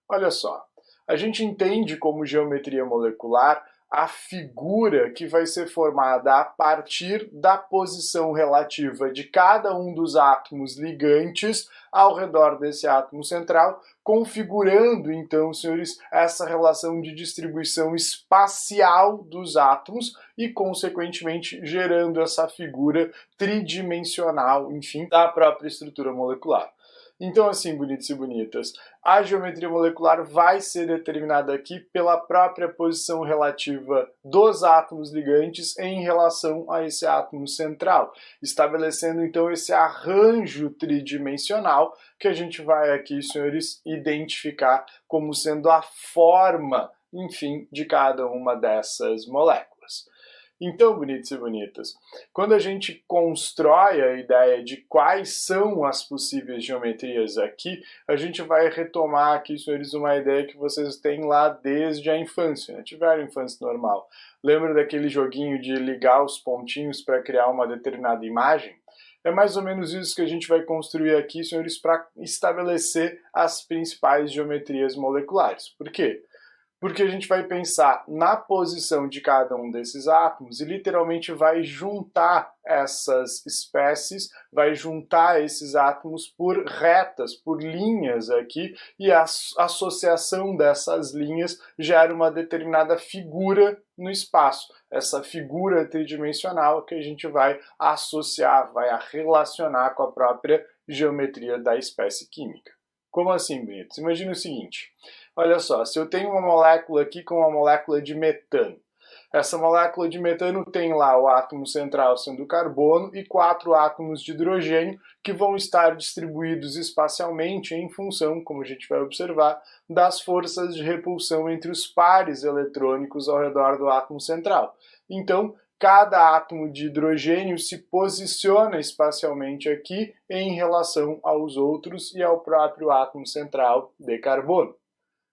Olha só, a gente entende como geometria molecular a figura que vai ser formada a partir da posição relativa de cada um dos átomos ligantes ao redor desse átomo central, configurando, então, senhores, essa relação de distribuição espacial dos átomos e, consequentemente, gerando essa figura tridimensional, enfim, da própria estrutura molecular. Então, assim, bonitos e bonitas, a geometria molecular vai ser determinada aqui pela própria posição relativa dos átomos ligantes em relação a esse átomo central, estabelecendo então esse arranjo tridimensional que a gente vai aqui, senhores, identificar como sendo a forma, enfim, de cada uma dessas moléculas. Então, bonitos e bonitas, quando a gente constrói a ideia de quais são as possíveis geometrias aqui, a gente vai retomar aqui, senhores, uma ideia que vocês têm lá desde a infância, né? Tiveram infância normal. Lembra daquele joguinho de ligar os pontinhos para criar uma determinada imagem? É mais ou menos isso que a gente vai construir aqui, senhores, para estabelecer as principais geometrias moleculares. Por quê? Porque a gente vai pensar na posição de cada um desses átomos e literalmente vai juntar essas espécies, vai juntar esses átomos por retas, por linhas aqui, e a associação dessas linhas gera uma determinada figura no espaço. Essa figura tridimensional que a gente vai associar, vai relacionar com a própria geometria da espécie química. Como assim, bonitos? Imagina o seguinte, olha só, se eu tenho uma molécula aqui com uma molécula de metano, essa molécula de metano tem lá o átomo central sendo o carbono e 4 átomos de hidrogênio que vão estar distribuídos espacialmente em função, como a gente vai observar, das forças de repulsão entre os pares eletrônicos ao redor do átomo central. Então, cada átomo de hidrogênio se posiciona espacialmente aqui em relação aos outros e ao próprio átomo central de carbono.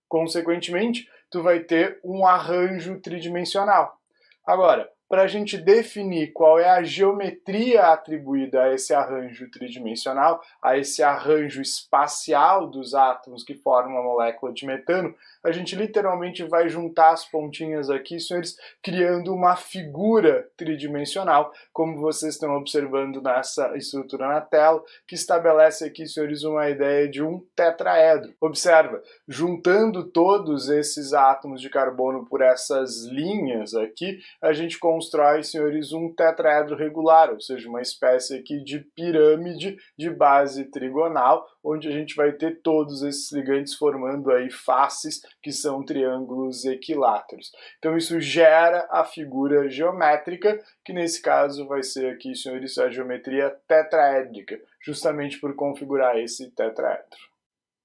Consequentemente, tu vai ter um arranjo tridimensional. Agora, para a gente definir qual é a geometria atribuída a esse arranjo tridimensional, a esse arranjo espacial dos átomos que formam a molécula de metano, a gente literalmente vai juntar as pontinhas aqui, senhores, criando uma figura tridimensional, como vocês estão observando nessa estrutura na tela, que estabelece aqui, senhores, uma ideia de um tetraedro. Observa, juntando todos esses átomos de carbono por essas linhas aqui, a gente constrói, senhores, um tetraedro regular, ou seja, uma espécie aqui de pirâmide de base trigonal, onde a gente vai ter todos esses ligantes formando aí faces que são triângulos equiláteros. Então isso gera a figura geométrica, que nesse caso vai ser aqui, senhores, a geometria tetraédrica, justamente por configurar esse tetraedro.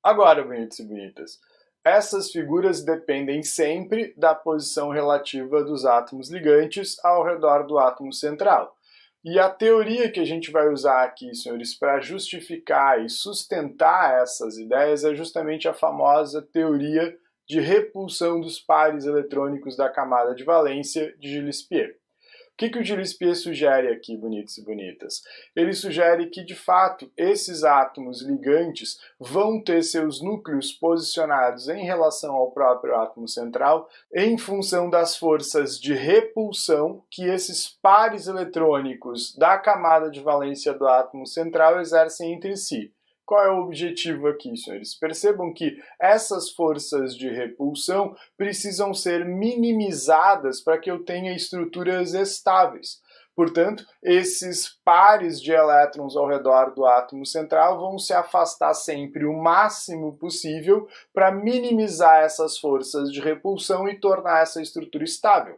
Agora, bonitos e bonitas, essas figuras dependem sempre da posição relativa dos átomos ligantes ao redor do átomo central. E a teoria que a gente vai usar aqui, senhores, para justificar e sustentar essas ideias é justamente a famosa teoria de repulsão dos pares eletrônicos da camada de valência de Gilles-Pierre. O que o Gilles-Pierre sugere aqui, bonitos e bonitas? Ele sugere que, de fato, esses átomos ligantes vão ter seus núcleos posicionados em relação ao próprio átomo central em função das forças de repulsão que esses pares eletrônicos da camada de valência do átomo central exercem entre si. Qual é o objetivo aqui, senhores? Percebam que essas forças de repulsão precisam ser minimizadas para que eu tenha estruturas estáveis. Portanto, esses pares de elétrons ao redor do átomo central vão se afastar sempre o máximo possível para minimizar essas forças de repulsão e tornar essa estrutura estável.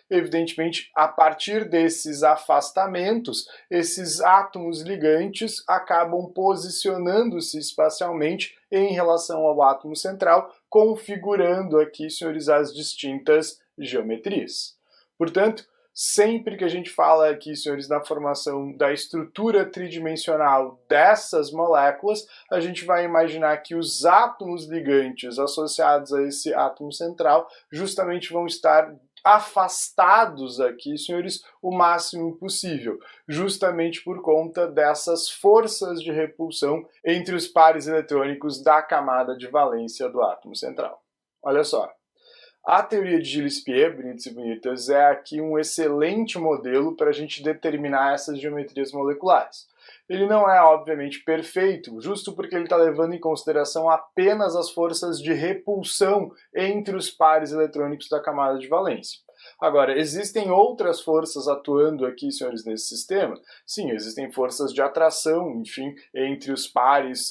Evidentemente, a partir desses afastamentos, esses átomos ligantes acabam posicionando-se espacialmente em relação ao átomo central, configurando aqui, senhores, as distintas geometrias. Portanto, sempre que a gente fala aqui, senhores, na formação da estrutura tridimensional dessas moléculas, a gente vai imaginar que os átomos ligantes associados a esse átomo central justamente vão estar afastados aqui, senhores, o máximo possível, justamente por conta dessas forças de repulsão entre os pares eletrônicos da camada de valência do átomo central. Olha só. A teoria de Gillespie, bonitos e bonitas, é aqui um excelente modelo para a gente determinar essas geometrias moleculares. Ele não é, obviamente, perfeito, justo porque ele está levando em consideração apenas as forças de repulsão entre os pares eletrônicos da camada de valência. Agora, existem outras forças atuando aqui, senhores, nesse sistema? Sim, existem forças de atração, enfim, entre os pares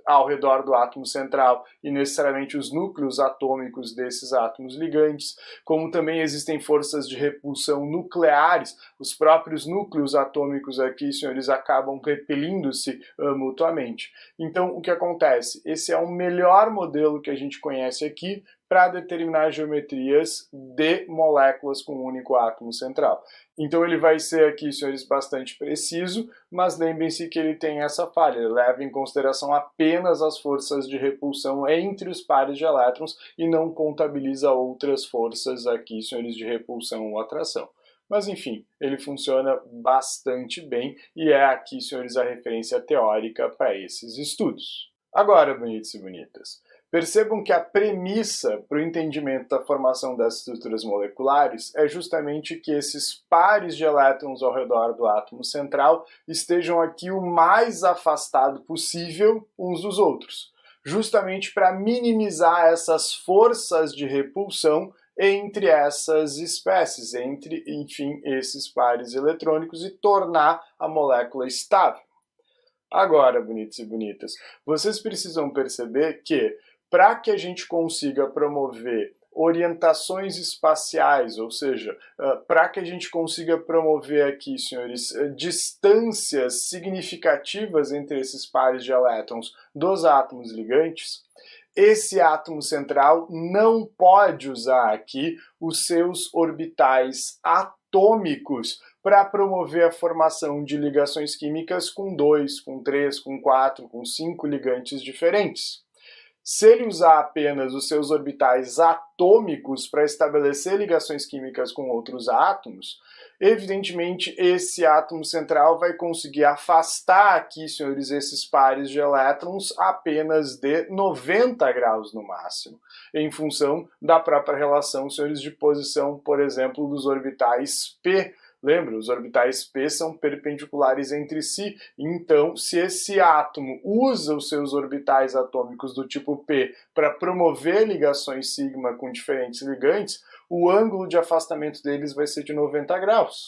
ao redor do átomo central e necessariamente os núcleos atômicos desses átomos ligantes, como também existem forças de repulsão nucleares. Os próprios núcleos atômicos aqui, senhores, acabam repelindo-se mutuamente. Então, o que acontece? Esse é o melhor modelo que a gente conhece aqui para determinar geometrias de moléculas com um único átomo central. Então ele vai ser aqui, senhores, bastante preciso, mas lembrem-se que ele tem essa falha, ele leva em consideração apenas as forças de repulsão entre os pares de elétrons e não contabiliza outras forças aqui, senhores, de repulsão ou atração. Mas enfim, ele funciona bastante bem e é aqui, senhores, a referência teórica para esses estudos. Agora, bonitos e bonitas, percebam que a premissa para o entendimento da formação das estruturas moleculares é justamente que esses pares de elétrons ao redor do átomo central estejam aqui o mais afastado possível uns dos outros, justamente para minimizar essas forças de repulsão entre essas espécies, entre, enfim, esses pares eletrônicos e tornar a molécula estável. Agora, bonitos e bonitas, vocês precisam perceber que para que a gente consiga promover orientações espaciais, ou seja, para que a gente consiga promover aqui, senhores, distâncias significativas entre esses pares de elétrons dos átomos ligantes, esse átomo central não pode usar aqui os seus orbitais atômicos para promover a formação de ligações químicas com 2, com 3, com 4, com 5 ligantes diferentes. Se ele usar apenas os seus orbitais atômicos para estabelecer ligações químicas com outros átomos, evidentemente esse átomo central vai conseguir afastar aqui, senhores, esses pares de elétrons apenas de 90 graus no máximo, em função da própria relação, senhores, de posição, por exemplo, dos orbitais p. Lembra, os orbitais p são perpendiculares entre si, então se esse átomo usa os seus orbitais atômicos do tipo p para promover ligações sigma com diferentes ligantes, o ângulo de afastamento deles vai ser de 90 graus.